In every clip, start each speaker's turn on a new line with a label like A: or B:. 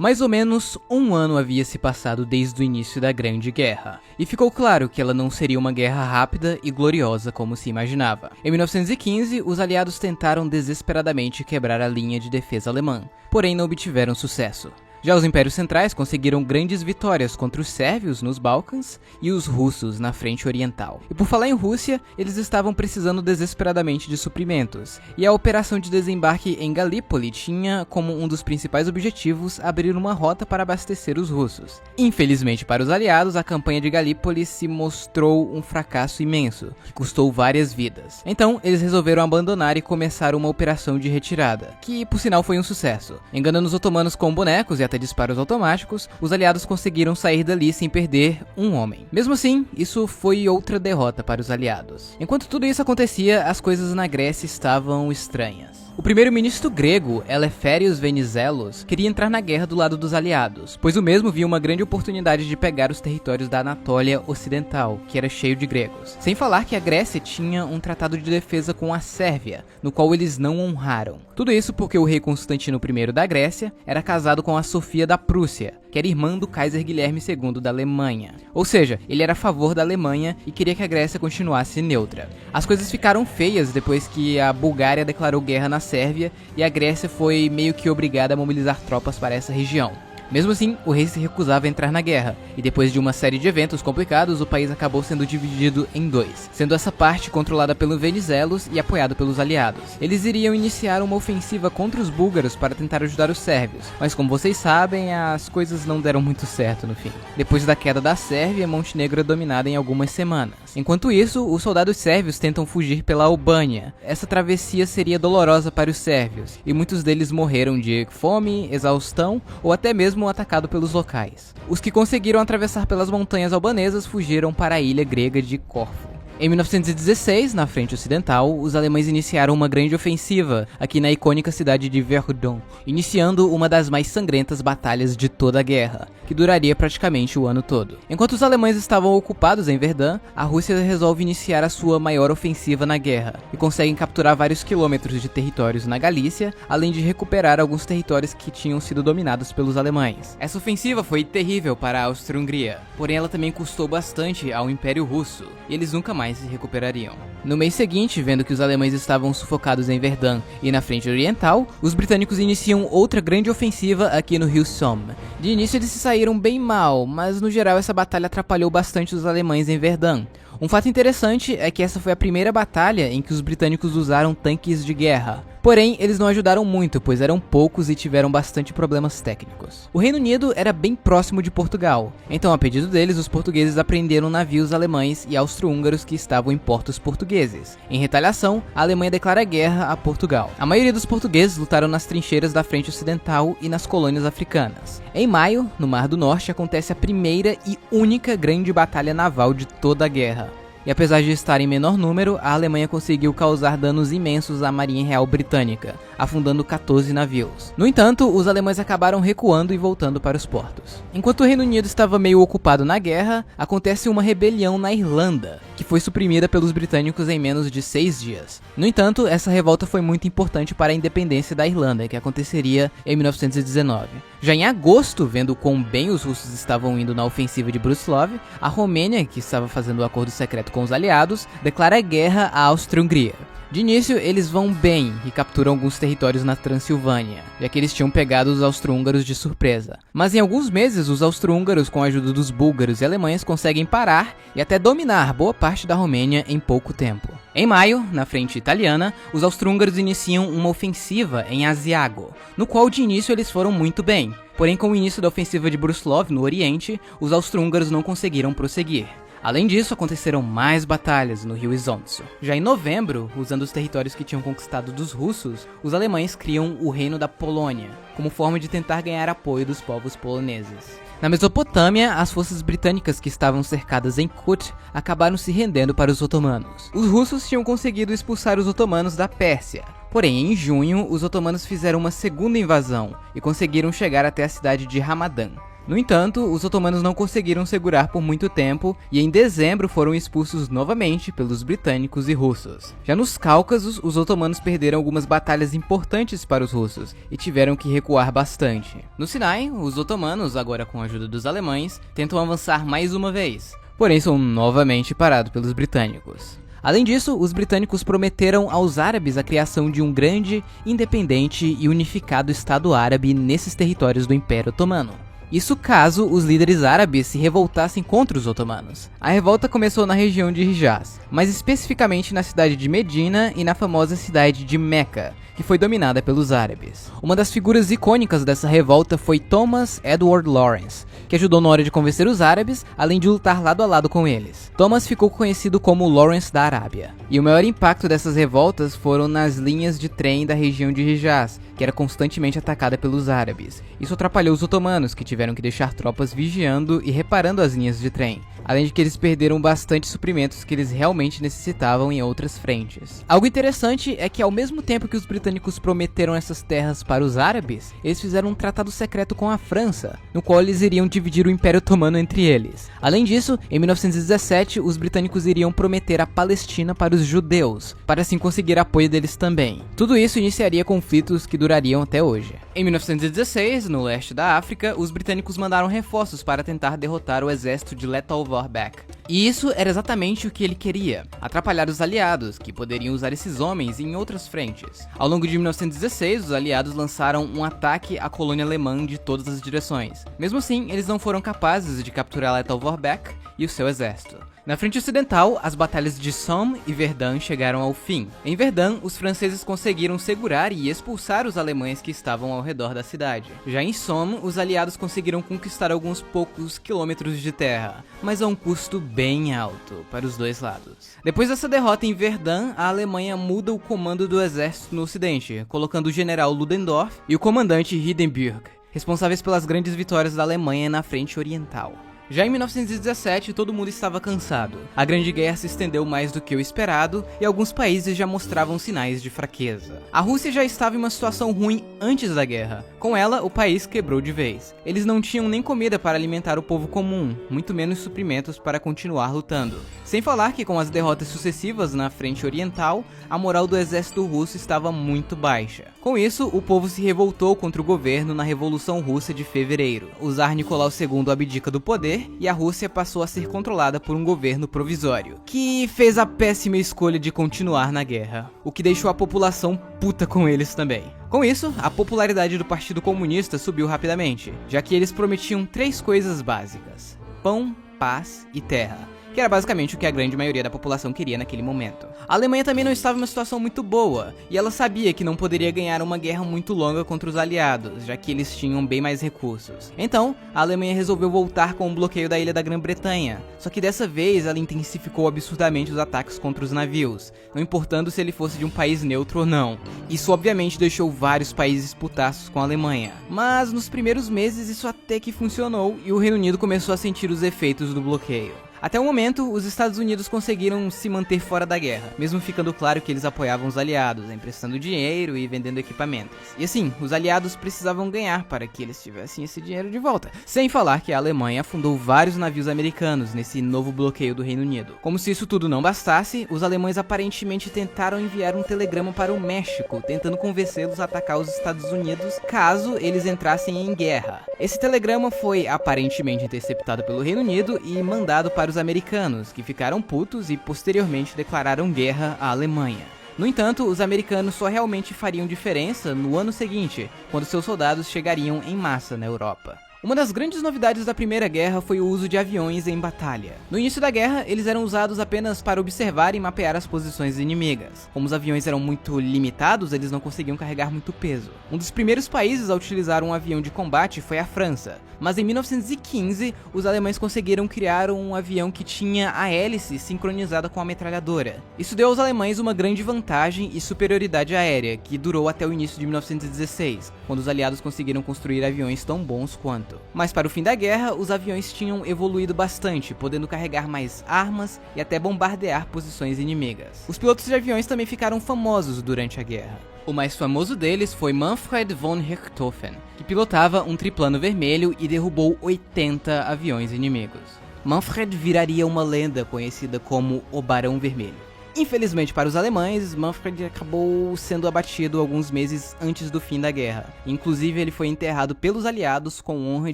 A: Mais ou menos um ano havia se passado desde o início da Grande Guerra, e ficou claro que ela não seria uma guerra rápida e gloriosa como se imaginava. Em 1915, os aliados tentaram desesperadamente quebrar a linha de defesa alemã, porém não obtiveram sucesso. Já os impérios centrais conseguiram grandes vitórias contra os sérvios nos Balcãs e os russos na frente oriental. E por falar em Rússia, eles estavam precisando desesperadamente de suprimentos, e a operação de desembarque em Galípoli tinha como um dos principais objetivos abrir uma rota para abastecer os russos. Infelizmente para os aliados, a campanha de Galípoli se mostrou um fracasso imenso, que custou várias vidas. Então, eles resolveram abandonar e começar uma operação de retirada, que por sinal foi um sucesso. Enganando os otomanos com bonecos e até disparos automáticos, os aliados conseguiram sair dali sem perder um homem. Mesmo assim, isso foi outra derrota para os aliados. Enquanto tudo isso acontecia, as coisas na Grécia estavam estranhas. O primeiro-ministro grego, Eleftherios Venizelos, queria entrar na guerra do lado dos aliados, pois o mesmo via uma grande oportunidade de pegar os territórios da Anatólia Ocidental, que era cheio de gregos. Sem falar que a Grécia tinha um tratado de defesa com a Sérvia, no qual eles não honraram. Tudo isso porque o rei Constantino I da Grécia era casado com a Sofia da Prússia, que era irmã do Kaiser Guilherme II da Alemanha. Ou seja, ele era a favor da Alemanha e queria que a Grécia continuasse neutra. As coisas ficaram feias depois que a Bulgária declarou guerra na Sérvia e a Grécia foi meio que obrigada a mobilizar tropas para essa região. Mesmo assim, o rei se recusava a entrar na guerra, e depois de uma série de eventos complicados, o país acabou sendo dividido em dois, sendo essa parte controlada pelo Venizelos e apoiado pelos aliados. Eles iriam iniciar uma ofensiva contra os búlgaros para tentar ajudar os sérvios, mas como vocês sabem, as coisas não deram muito certo no fim. Depois da queda da Sérvia, Montenegro é dominada em algumas semanas. Enquanto isso, os soldados sérvios tentam fugir pela Albânia. Essa travessia seria dolorosa para os sérvios, e muitos deles morreram de fome, exaustão ou até mesmo atacado pelos locais. Os que conseguiram atravessar pelas montanhas albanesas fugiram para a ilha grega de Corfu. Em 1916, na frente ocidental, os alemães iniciaram uma grande ofensiva aqui na icônica cidade de Verdun, iniciando uma das mais sangrentas batalhas de toda a guerra, que duraria praticamente o ano todo. Enquanto os alemães estavam ocupados em Verdun, a Rússia resolve iniciar a sua maior ofensiva na guerra, e conseguem capturar vários quilômetros de territórios na Galícia, além de recuperar alguns territórios que tinham sido dominados pelos alemães. Essa ofensiva foi terrível para a Áustria-Hungria, porém ela também custou bastante ao Império Russo, e eles nunca mais se recuperariam. No mês seguinte, vendo que os alemães estavam sufocados em Verdun e na frente oriental, os britânicos iniciam outra grande ofensiva aqui no rio Somme. De início eles se saíram bem mal, mas no geral essa batalha atrapalhou bastante os alemães em Verdun. Um fato interessante é que essa foi a primeira batalha em que os britânicos usaram tanques de guerra. Porém, eles não ajudaram muito, pois eram poucos e tiveram bastante problemas técnicos. O Reino Unido era bem próximo de Portugal, então a pedido deles, os portugueses apreenderam navios alemães e austro-húngaros que estavam em portos portugueses. Em retaliação, a Alemanha declara guerra a Portugal. A maioria dos portugueses lutaram nas trincheiras da frente ocidental e nas colônias africanas. Em maio, no Mar do Norte, acontece a primeira e única grande batalha naval de toda a guerra. E apesar de estar em menor número, a Alemanha conseguiu causar danos imensos à Marinha Real Britânica, afundando 14 navios. No entanto, os alemães acabaram recuando e voltando para os portos. Enquanto o Reino Unido estava meio ocupado na guerra, acontece uma rebelião na Irlanda, que foi suprimida pelos britânicos em menos de 6 dias. No entanto, essa revolta foi muito importante para a independência da Irlanda, que aconteceria em 1919. Já em agosto, vendo quão bem os russos estavam indo na ofensiva de Brusilov, a Romênia, que estava fazendo o acordo secreto com os aliados, declara guerra à Áustria-Hungria. De início, eles vão bem e capturam alguns territórios na Transilvânia, já que eles tinham pegado os austro-húngaros de surpresa. Mas em alguns meses, os austro-húngaros, com a ajuda dos búlgaros e alemães, conseguem parar e até dominar boa parte da Romênia em pouco tempo. Em maio, na frente italiana, os austro-húngaros iniciam uma ofensiva em Asiago, no qual de início eles foram muito bem. Porém, com o início da ofensiva de Brusilov no Oriente, os austro-húngaros não conseguiram prosseguir. Além disso, aconteceram mais batalhas no rio Isonzo. Já em novembro, usando os territórios que tinham conquistado dos russos, os alemães criam o Reino da Polônia, como forma de tentar ganhar apoio dos povos poloneses. Na Mesopotâmia, as forças britânicas que estavam cercadas em Kut acabaram se rendendo para os otomanos. Os russos tinham conseguido expulsar os otomanos da Pérsia. Porém, em junho, os otomanos fizeram uma segunda invasão e conseguiram chegar até a cidade de Hamadan. No entanto, os otomanos não conseguiram segurar por muito tempo e em dezembro foram expulsos novamente pelos britânicos e russos. Já nos Cáucasos, os otomanos perderam algumas batalhas importantes para os russos e tiveram que recuar bastante. No Sinai, os otomanos, agora com a ajuda dos alemães, tentam avançar mais uma vez, porém são novamente parados pelos britânicos. Além disso, os britânicos prometeram aos árabes a criação de um grande, independente e unificado Estado árabe nesses territórios do Império Otomano. Isso caso os líderes árabes se revoltassem contra os otomanos. A revolta começou na região de Hijaz, mais especificamente na cidade de Medina e na famosa cidade de Meca, que foi dominada pelos árabes. Uma das figuras icônicas dessa revolta foi Thomas Edward Lawrence, que ajudou na hora de convencer os árabes, além de lutar lado a lado com eles. Thomas ficou conhecido como Lawrence da Arábia, e o maior impacto dessas revoltas foram nas linhas de trem da região de Hijaz, que era constantemente atacada pelos árabes. Isso atrapalhou os otomanos, que tiveram que deixar tropas vigiando e reparando as linhas de trem, além de que eles perderam bastante suprimentos que eles realmente necessitavam em outras frentes. Algo interessante é que ao mesmo tempo que os britânicos prometeram essas terras para os árabes, eles fizeram um tratado secreto com a França, no qual eles iriam dividir o Império Otomano entre eles. Além disso, em 1917, os britânicos iriam prometer a Palestina para os judeus, para assim conseguir apoio deles também. Tudo isso iniciaria conflitos que durariam até hoje. Em 1916, no leste da África, os britânicos mandaram reforços para tentar derrotar o exército de Lettow Vorbeck. E isso era exatamente o que ele queria, atrapalhar os aliados, que poderiam usar esses homens em outras frentes. Ao longo de 1916, os aliados lançaram um ataque à colônia alemã de todas as direções. Mesmo assim, eles não foram capazes de capturar Lettow Vorbeck e o seu exército. Na frente ocidental, as batalhas de Somme e Verdun chegaram ao fim. Em Verdun, os franceses conseguiram segurar e expulsar os alemães que estavam ao redor da cidade. Já em Somme, os aliados conseguiram conquistar alguns poucos quilômetros de terra, mas a um custo bem alto para os dois lados. Depois dessa derrota em Verdun, a Alemanha muda o comando do exército no ocidente, colocando o general Ludendorff e o comandante Hindenburg, responsáveis pelas grandes vitórias da Alemanha na frente oriental. Já em 1917, todo mundo estava cansado. A Grande Guerra se estendeu mais do que o esperado e alguns países já mostravam sinais de fraqueza. A Rússia já estava em uma situação ruim antes da guerra. Com ela, o país quebrou de vez. Eles não tinham nem comida para alimentar o povo comum, muito menos suprimentos para continuar lutando. Sem falar que com as derrotas sucessivas na frente oriental, a moral do exército russo estava muito baixa. Com isso, o povo se revoltou contra o governo na Revolução Russa de fevereiro. O Tsar Nicolau II abdica do poder e a Rússia passou a ser controlada por um governo provisório, que fez a péssima escolha de continuar na guerra, o que deixou a população puta com eles também. Com isso, a popularidade do Partido Comunista subiu rapidamente, já que eles prometiam 3 coisas básicas: pão, paz e terra, que era basicamente o que a grande maioria da população queria naquele momento. A Alemanha também não estava em uma situação muito boa, e ela sabia que não poderia ganhar uma guerra muito longa contra os aliados, já que eles tinham bem mais recursos. Então, a Alemanha resolveu voltar com o bloqueio da ilha da Grã-Bretanha, só que dessa vez ela intensificou absurdamente os ataques contra os navios, não importando se ele fosse de um país neutro ou não. Isso obviamente deixou vários países putaços com a Alemanha, mas nos primeiros meses isso até que funcionou e o Reino Unido começou a sentir os efeitos do bloqueio. Até o momento, os Estados Unidos conseguiram se manter fora da guerra, mesmo ficando claro que eles apoiavam os aliados, emprestando dinheiro e vendendo equipamentos. E assim, os aliados precisavam ganhar para que eles tivessem esse dinheiro de volta. Sem falar que a Alemanha afundou vários navios americanos nesse novo bloqueio do Reino Unido. Como se isso tudo não bastasse, os alemães aparentemente tentaram enviar um telegrama para o México, tentando convencê-los a atacar os Estados Unidos caso eles entrassem em guerra. Esse telegrama foi aparentemente interceptado pelo Reino Unido e mandado para os americanos, que ficaram putos e posteriormente declararam guerra à Alemanha. No entanto, os americanos só realmente fariam diferença no ano seguinte, quando seus soldados chegariam em massa na Europa. Uma das grandes novidades da Primeira Guerra foi o uso de aviões em batalha. No início da guerra, eles eram usados apenas para observar e mapear as posições inimigas. Como os aviões eram muito limitados, eles não conseguiam carregar muito peso. Um dos primeiros países a utilizar um avião de combate foi a França, mas em 1915, os alemães conseguiram criar um avião que tinha a hélice sincronizada com a metralhadora. Isso deu aos alemães uma grande vantagem e superioridade aérea, que durou até o início de 1916, quando os aliados conseguiram construir aviões tão bons quanto. momento. Mas para o fim da guerra, os aviões tinham evoluído bastante, podendo carregar mais armas e até bombardear posições inimigas. Os pilotos de aviões também ficaram famosos durante a guerra. O mais famoso deles foi Manfred von Richthofen, que pilotava um triplano vermelho e derrubou 80 aviões inimigos. Manfred viraria uma lenda conhecida como o Barão Vermelho. Infelizmente para os alemães, Manfred acabou sendo abatido alguns meses antes do fim da guerra. Inclusive, ele foi enterrado pelos aliados com honra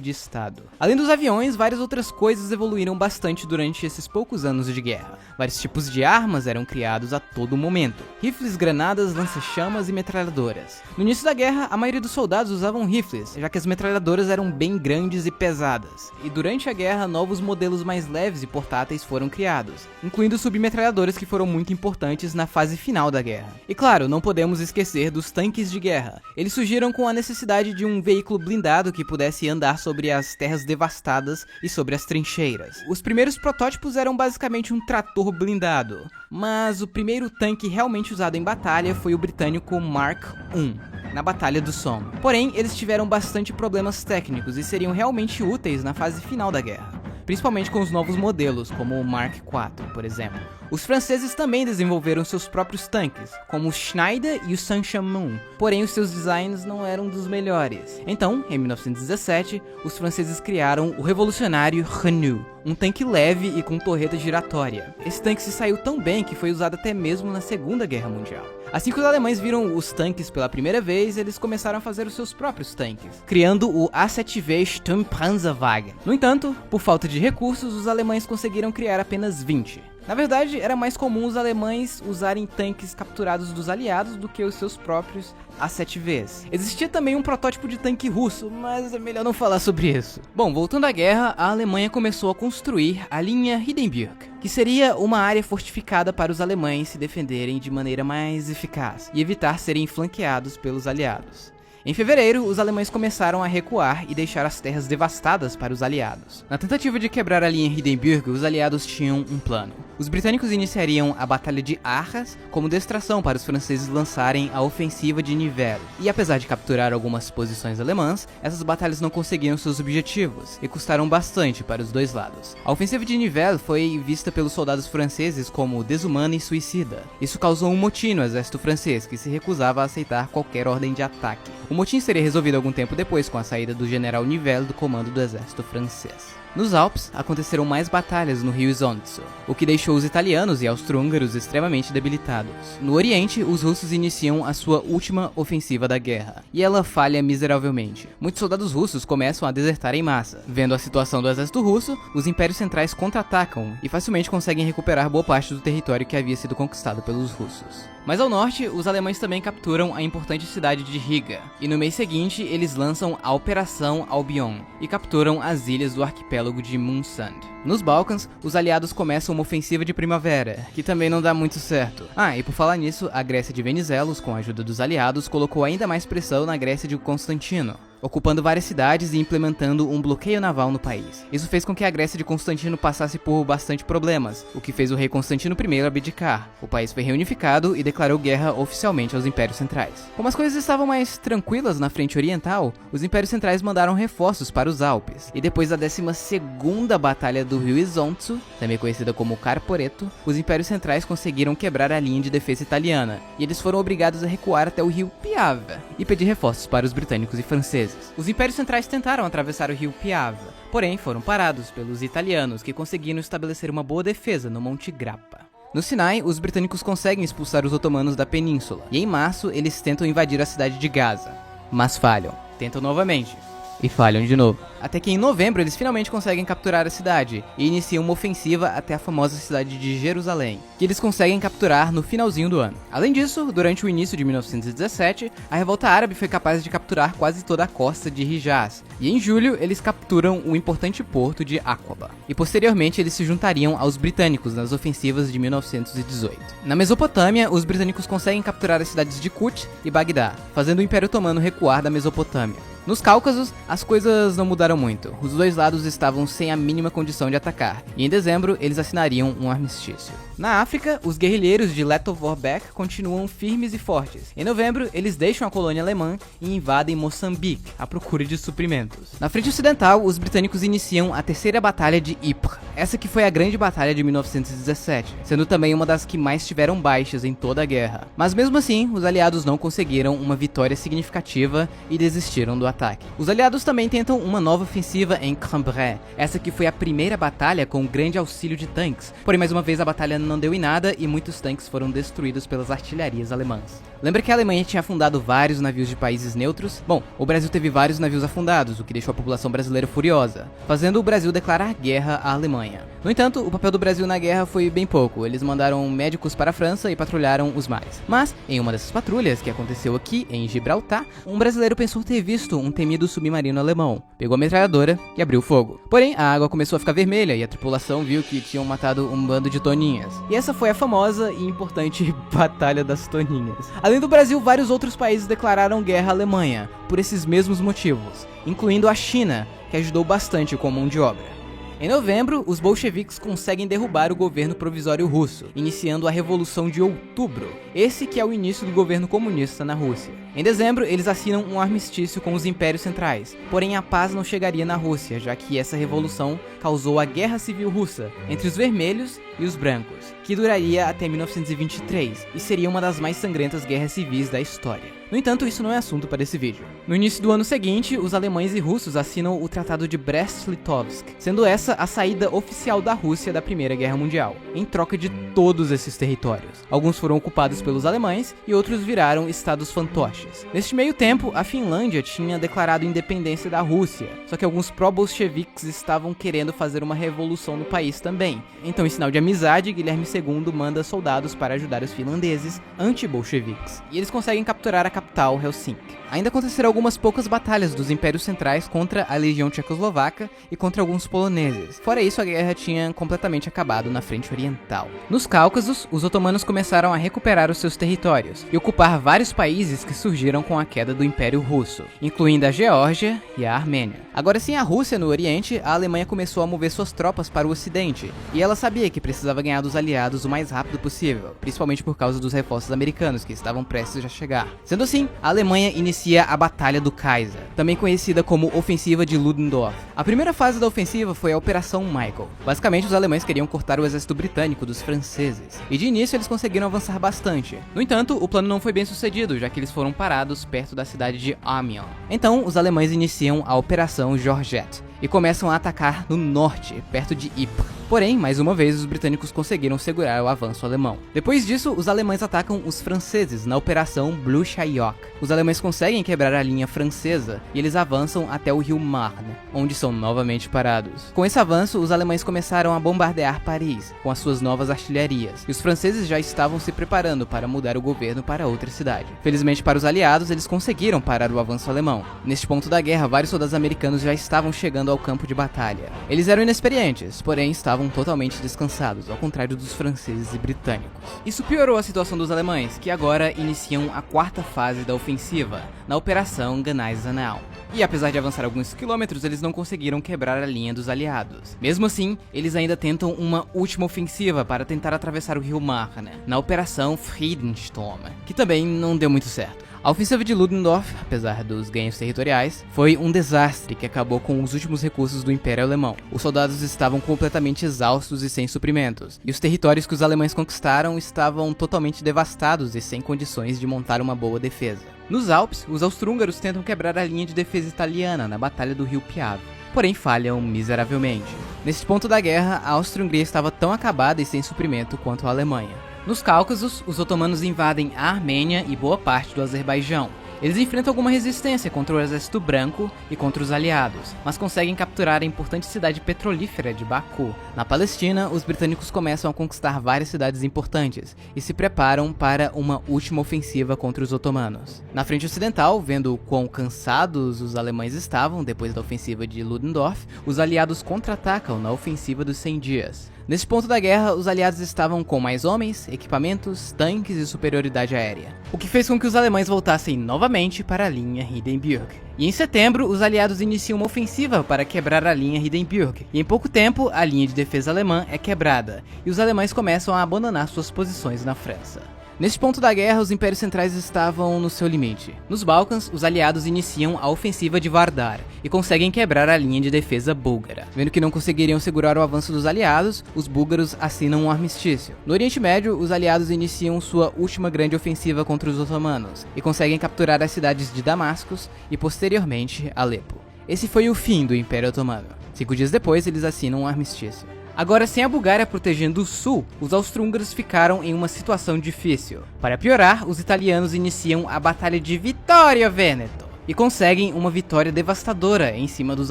A: de estado. Além dos aviões, várias outras coisas evoluíram bastante durante esses poucos anos de guerra. Vários tipos de armas eram criados a todo momento: rifles, granadas, lança-chamas e metralhadoras. No início da guerra, a maioria dos soldados usavam rifles, já que as metralhadoras eram bem grandes e pesadas. E durante a guerra, novos modelos mais leves e portáteis foram criados, incluindo submetralhadoras que foram muito importantes na fase final da guerra. E claro, não podemos esquecer dos tanques de guerra. Eles surgiram com a necessidade de um veículo blindado que pudesse andar sobre as terras devastadas e sobre as trincheiras. Os primeiros protótipos eram basicamente um trator blindado, mas o primeiro tanque realmente usado em batalha foi o britânico Mark I, na Batalha do Somme. Porém, eles tiveram bastante problemas técnicos e seriam realmente úteis na fase final da guerra, principalmente com os novos modelos, como o Mark IV, por exemplo. Os franceses também desenvolveram seus próprios tanques, como o Schneider e o Saint-Chamond, porém os seus designs não eram dos melhores. Então, em 1917, os franceses criaram o revolucionário Renault, um tanque leve e com torreta giratória. Esse tanque se saiu tão bem que foi usado até mesmo na Segunda Guerra Mundial. Assim que os alemães viram os tanques pela primeira vez, eles começaram a fazer os seus próprios tanques, criando o A7V Sturmpanzerwagen. No entanto, por falta de recursos, os alemães conseguiram criar apenas 20. Na verdade, era mais comum os alemães usarem tanques capturados dos aliados do que os seus próprios A7Vs. Existia também um protótipo de tanque russo, mas é melhor não falar sobre isso. Bom, voltando à guerra, a Alemanha começou a construir a linha Hindenburg, que seria uma área fortificada para os alemães se defenderem de maneira mais eficaz e evitar serem flanqueados pelos aliados. Em fevereiro, os alemães começaram a recuar e deixar as terras devastadas para os aliados. Na tentativa de quebrar a linha Hindenburg, os aliados tinham um plano. Os britânicos iniciariam a Batalha de Arras como distração para os franceses lançarem a ofensiva de Nivelles. E apesar de capturar algumas posições alemãs, essas batalhas não conseguiram seus objetivos e custaram bastante para os dois lados. A ofensiva de Nivelles foi vista pelos soldados franceses como desumana e suicida. Isso causou um motim no exército francês, que se recusava a aceitar qualquer ordem de ataque. O motim seria resolvido algum tempo depois com a saída do general Nivelles do comando do exército francês. Nos Alpes, aconteceram mais batalhas no rio Isonzo, o que deixou os italianos e austro-húngaros extremamente debilitados. No Oriente, os russos iniciam a sua última ofensiva da guerra, e ela falha miseravelmente. Muitos soldados russos começam a desertar em massa. Vendo a situação do exército russo, os impérios centrais contra-atacam e facilmente conseguem recuperar boa parte do território que havia sido conquistado pelos russos. Mais ao norte, os alemães também capturam a importante cidade de Riga, e no mês seguinte eles lançam a Operação Albion e capturam as ilhas do arquipélago de Mundsund. Nos Balcãs, os aliados começam uma ofensiva de primavera, que também não dá muito certo. E por falar nisso, a Grécia de Venizelos, com a ajuda dos aliados, colocou ainda mais pressão na Grécia de Constantino, ocupando várias cidades e implementando um bloqueio naval no país. Isso fez com que a Grécia de Constantino passasse por bastante problemas, o que fez o rei Constantino I abdicar. O país foi reunificado e declarou guerra oficialmente aos impérios centrais. Como as coisas estavam mais tranquilas na frente oriental, os impérios centrais mandaram reforços para os Alpes, e depois da 12ª Batalha do rio Isonzo, também conhecida como Carporeto, os impérios centrais conseguiram quebrar a linha de defesa italiana, e eles foram obrigados a recuar até o rio Piave e pedir reforços para os britânicos e franceses. Os impérios centrais tentaram atravessar o rio Piave, porém foram parados pelos italianos, que conseguiram estabelecer uma boa defesa no Monte Grappa. No Sinai, os britânicos conseguem expulsar os otomanos da península, e em março eles tentam invadir a cidade de Gaza, mas falham. Tentam novamente, e falham de novo. Até que em novembro eles finalmente conseguem capturar a cidade e iniciam uma ofensiva até a famosa cidade de Jerusalém, que eles conseguem capturar no finalzinho do ano. Além disso, durante o início de 1917, a revolta árabe foi capaz de capturar quase toda a costa de Hijaz, e em julho eles capturam o importante porto de Aqaba. E posteriormente eles se juntariam aos britânicos nas ofensivas de 1918. Na Mesopotâmia, os britânicos conseguem capturar as cidades de Kut e Bagdá, fazendo o Império Otomano recuar da Mesopotâmia. Nos Cáucasos, as coisas não mudaram muito. Os dois lados estavam sem a mínima condição de atacar, e em dezembro eles assinariam um armistício. Na África, os guerrilheiros de Lettow-Vorbeck continuam firmes e fortes. Em novembro, eles deixam a colônia alemã e invadem Moçambique, à procura de suprimentos. Na frente ocidental, os britânicos iniciam a terceira batalha de Ypres, essa que foi a grande batalha de 1917, sendo também uma das que mais tiveram baixas em toda a guerra. Mas mesmo assim, os aliados não conseguiram uma vitória significativa e desistiram do ataque. Os aliados também tentam uma nova ofensiva em Cambrai, essa que foi a primeira batalha com grande auxílio de tanques, porém mais uma vez a batalha não deu em nada e muitos tanques foram destruídos pelas artilharias alemãs. Lembra que a Alemanha tinha afundado vários navios de países neutros? Bom, o Brasil teve vários navios afundados, o que deixou a população brasileira furiosa, fazendo o Brasil declarar guerra à Alemanha. No entanto, o papel do Brasil na guerra foi bem pouco. Eles mandaram médicos para a França e patrulharam os mares. Mas, em uma dessas patrulhas, que aconteceu aqui em Gibraltar, um brasileiro pensou ter visto um temido submarino alemão, pegou a metralhadora e abriu fogo. Porém, a água começou a ficar vermelha e a tripulação viu que tinham matado um bando de toninhas. E essa foi a famosa e importante Batalha das Toninhas. Além do Brasil, vários outros países declararam guerra à Alemanha, por esses mesmos motivos, incluindo a China, que ajudou bastante com mão de obra. Em novembro, os bolcheviques conseguem derrubar o governo provisório russo, iniciando a Revolução de Outubro, esse que é o início do governo comunista na Rússia. Em dezembro, eles assinam um armistício com os impérios centrais, porém a paz não chegaria na Rússia, já que essa revolução causou a Guerra Civil Russa entre os vermelhos e os brancos, que duraria até 1923 e seria uma das mais sangrentas guerras civis da história. No entanto, isso não é assunto para esse vídeo. No início do ano seguinte, os alemães e russos assinam o Tratado de Brest-Litovsk, sendo essa a saída oficial da Rússia da Primeira Guerra Mundial, em troca de todos esses territórios. Alguns foram ocupados pelos alemães e outros viraram estados fantoches. Neste meio tempo, a Finlândia tinha declarado independência da Rússia, só que alguns pró-bolcheviques estavam querendo fazer uma revolução no país também. Então, em sinal de amizade, Guilherme II manda soldados para ajudar os finlandeses anti-bolcheviques, e eles conseguem capturar a capital, Helsinki. Ainda aconteceram algumas poucas batalhas dos impérios centrais contra a legião tchecoslovaca e contra alguns poloneses. Fora isso, a guerra tinha completamente acabado na frente oriental. Nos Cáucasos, os otomanos começaram a recuperar os seus territórios e ocupar vários países que surgiram com a queda do Império Russo, incluindo a Geórgia e a Armênia. Agora, sem a Rússia no Oriente, a Alemanha começou a mover suas tropas para o Ocidente, e ela sabia que precisava ganhar dos aliados o mais rápido possível, principalmente por causa dos reforços americanos que estavam prestes a chegar. Sendo assim, a Alemanha inicia a Batalha do Kaiser, também conhecida como Ofensiva de Ludendorff. A primeira fase da ofensiva foi a Operação Michael. Basicamente, os alemães queriam cortar o exército britânico dos franceses, e de início eles conseguiram avançar bastante. No entanto, o plano não foi bem sucedido, já que eles foram parados perto da cidade de Amiens. Então, os alemães iniciam a Operação Georgette e começam a atacar no norte, perto de Ypres. Porém, mais uma vez, os britânicos conseguiram segurar o avanço alemão. Depois disso, os alemães atacam os franceses na Operação Blücher-Joch. Os alemães conseguem quebrar a linha francesa e eles avançam até o rio Marne, onde são novamente parados. Com esse avanço, os alemães começaram a bombardear Paris com as suas novas artilharias, e os franceses já estavam se preparando para mudar o governo para outra cidade. Felizmente para os aliados, eles conseguiram parar o avanço alemão. Neste ponto da guerra, vários soldados americanos já estavam chegando ao campo de batalha. Eles eram inexperientes, porém estavam totalmente descansados, ao contrário dos franceses e britânicos. Isso piorou a situação dos alemães, que agora iniciam a quarta fase da ofensiva, na Operação Gneisenau. E apesar de avançar alguns quilômetros, eles não conseguiram quebrar a linha dos aliados. Mesmo assim, eles ainda tentam uma última ofensiva para tentar atravessar o rio Marne, na Operação Friedensturm, que também não deu muito certo. A ofensiva de Ludendorff, apesar dos ganhos territoriais, foi um desastre que acabou com os últimos recursos do Império Alemão. Os soldados estavam completamente exaustos e sem suprimentos, e os territórios que os alemães conquistaram estavam totalmente devastados e sem condições de montar uma boa defesa. Nos Alpes, os austro-húngaros tentam quebrar a linha de defesa italiana na Batalha do Rio Piave, porém falham miseravelmente. Nesse ponto da guerra, a Áustria-Hungria estava tão acabada e sem suprimento quanto a Alemanha. Nos Cáucasos, os otomanos invadem a Armênia e boa parte do Azerbaijão. Eles enfrentam alguma resistência contra o exército branco e contra os aliados, mas conseguem capturar a importante cidade petrolífera de Baku. Na Palestina, os britânicos começam a conquistar várias cidades importantes e se preparam para uma última ofensiva contra os otomanos. Na frente ocidental, vendo o quão cansados os alemães estavam depois da ofensiva de Ludendorff, os aliados contra-atacam na ofensiva dos 100 dias. Nesse ponto da guerra, os aliados estavam com mais homens, equipamentos, tanques e superioridade aérea, o que fez com que os alemães voltassem novamente para a linha Hindenburg. E em setembro, os aliados iniciam uma ofensiva para quebrar a linha Hindenburg, e em pouco tempo, a linha de defesa alemã é quebrada, e os alemães começam a abandonar suas posições na França. Neste ponto da guerra, os impérios centrais estavam no seu limite. Nos Balcãs, os aliados iniciam a ofensiva de Vardar e conseguem quebrar a linha de defesa búlgara. Vendo que não conseguiriam segurar o avanço dos aliados, os búlgaros assinam um armistício. No Oriente Médio, os aliados iniciam sua última grande ofensiva contra os otomanos e conseguem capturar as cidades de Damasco e posteriormente Alepo. Esse foi o fim do Império Otomano. 5 dias depois, eles assinam um armistício. Agora, sem a Bulgária protegendo o sul, os austro-húngaros ficaram em uma situação difícil. Para piorar, os italianos iniciam a Batalha de Vittorio Veneto e conseguem uma vitória devastadora em cima dos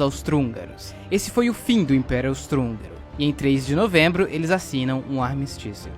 A: austro-húngaros. Esse foi o fim do Império Austro-Húngaro, e em 3 de novembro eles assinam um armistício.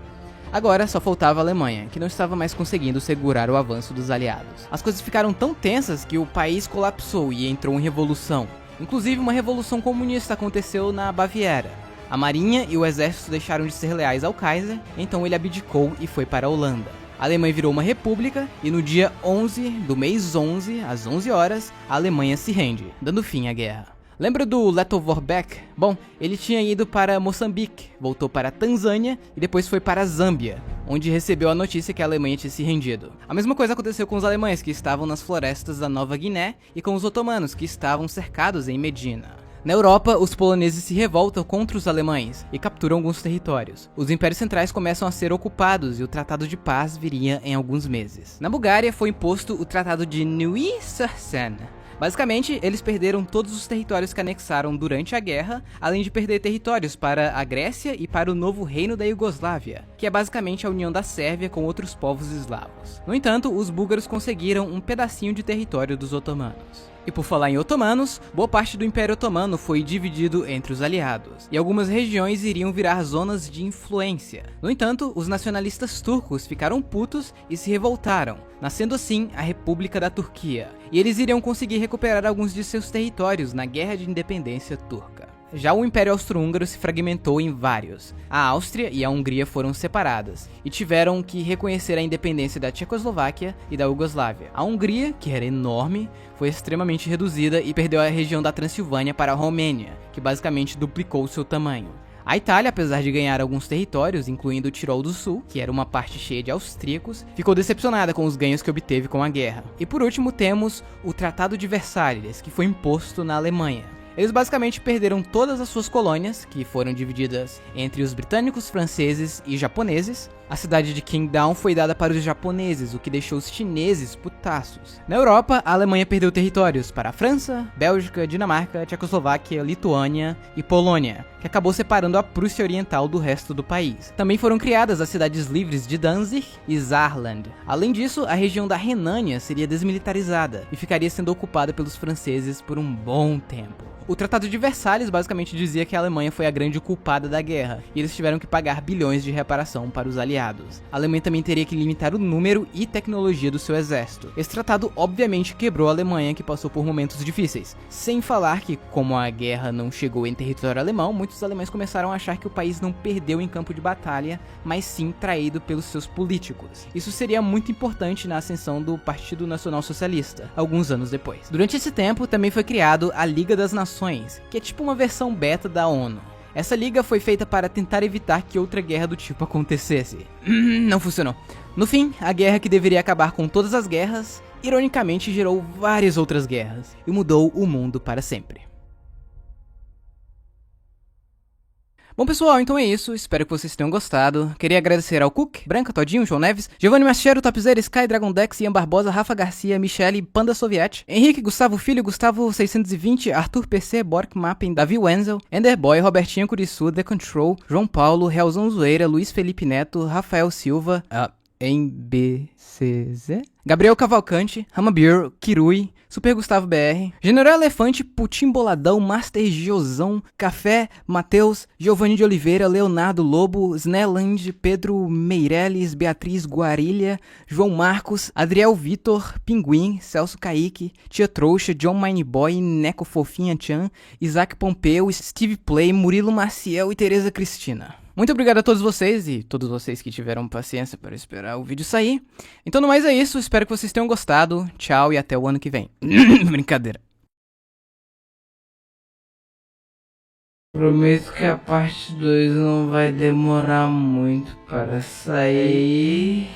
A: Agora só faltava a Alemanha, que não estava mais conseguindo segurar o avanço dos aliados. As coisas ficaram tão tensas que o país colapsou e entrou em revolução. Inclusive, uma revolução comunista aconteceu na Baviera. A marinha e o exército deixaram de ser leais ao Kaiser, então ele abdicou e foi para a Holanda. A Alemanha virou uma república e no dia 11 do mês 11, às 11 horas, a Alemanha se rende, dando fim à guerra. Lembra do Lettow Vorbeck? Bom, ele tinha ido para Moçambique, voltou para a Tanzânia e depois foi para a Zâmbia, onde recebeu a notícia que a Alemanha tinha se rendido. A mesma coisa aconteceu com os alemães que estavam nas florestas da Nova Guiné e com os otomanos que estavam cercados em Medina. Na Europa, os poloneses se revoltam contra os alemães e capturam alguns territórios. Os impérios centrais começam a ser ocupados e o Tratado de Paz viria em alguns meses. Na Bulgária foi imposto o Tratado de Neuilly-sur-Seine. Basicamente, eles perderam todos os territórios que anexaram durante a guerra, além de perder territórios para a Grécia e para o novo Reino da Iugoslávia, que é basicamente a união da Sérvia com outros povos eslavos. No entanto, os búlgaros conseguiram um pedacinho de território dos otomanos. E por falar em otomanos, boa parte do Império Otomano foi dividido entre os aliados, e algumas regiões iriam virar zonas de influência. No entanto, os nacionalistas turcos ficaram putos e se revoltaram, nascendo assim a República da Turquia, e eles iriam conseguir recuperar alguns de seus territórios na Guerra de Independência Turca. Já o Império Austro-Húngaro se fragmentou em vários. A Áustria e a Hungria foram separadas e tiveram que reconhecer a independência da Tchecoslováquia e da Iugoslávia. A Hungria, que era enorme, foi extremamente reduzida e perdeu a região da Transilvânia para a Romênia, que basicamente duplicou seu tamanho. A Itália, apesar de ganhar alguns territórios, incluindo o Tirol do Sul, que era uma parte cheia de austríacos, ficou decepcionada com os ganhos que obteve com a guerra. E por último temos o Tratado de Versalhes, que foi imposto na Alemanha. Eles basicamente perderam todas as suas colônias, que foram divididas entre os britânicos, franceses e japoneses. A cidade de Qingdao foi dada para os japoneses, o que deixou os chineses putaços. Na Europa, a Alemanha perdeu territórios para a França, Bélgica, Dinamarca, Tchecoslováquia, Lituânia e Polônia, que acabou separando a Prússia Oriental do resto do país. Também foram criadas as cidades livres de Danzig e Saarland. Além disso, a região da Renânia seria desmilitarizada e ficaria sendo ocupada pelos franceses por um bom tempo. O Tratado de Versalhes basicamente dizia que a Alemanha foi a grande culpada da guerra, e eles tiveram que pagar bilhões de reparação para os aliados. A Alemanha também teria que limitar o número e tecnologia do seu exército. Esse tratado obviamente quebrou a Alemanha, que passou por momentos difíceis. Sem falar que, como a guerra não chegou em território alemão, muitos alemães começaram a achar que o país não perdeu em campo de batalha, mas sim traído pelos seus políticos. Isso seria muito importante na ascensão do Partido Nacional Socialista, alguns anos depois. Durante esse tempo, também foi criado a Liga das Nações, que é tipo uma versão beta da ONU. Essa liga foi feita para tentar evitar que outra guerra do tipo acontecesse. Não funcionou. No fim, a guerra que deveria acabar com todas as guerras, ironicamente gerou várias outras guerras e mudou o mundo para sempre. Bom pessoal, então é isso, espero que vocês tenham gostado. Queria agradecer ao Cook, Branca, Todinho, João Neves, Giovanni Machero, Topzera, Sky, Dragon Dex, Ian Barbosa, Rafa Garcia, Michele, Panda Soviet, Henrique, Gustavo Filho, Gustavo 620, Arthur PC, Bork Mapping, Davi Wenzel, Enderboy, Robertinho Curiçu, The Control, João Paulo, Realzão Zoeira, Luiz Felipe Neto, Rafael Silva, MBCZ, Gabriel Cavalcante, Ramabir, Kirui, Super Gustavo BR, General Elefante, Putim Boladão, Master Giozão, Café, Matheus, Giovanni de Oliveira, Leonardo Lobo, Sneland, Pedro Meirelles, Beatriz Guarilha, João Marcos, Adriel Vitor, Pinguim, Celso Kaique, Tia Trouxa, John Mineboy, Neco Fofinha Chan, Isaac Pompeu, Steve Play, Murilo Maciel e Tereza Cristina. Muito obrigado a todos vocês e todos vocês que tiveram paciência para esperar o vídeo sair. Então, no mais é isso, espero que vocês tenham gostado. Tchau e até o ano que vem. Brincadeira. Prometo que a parte 2 não vai demorar muito para sair.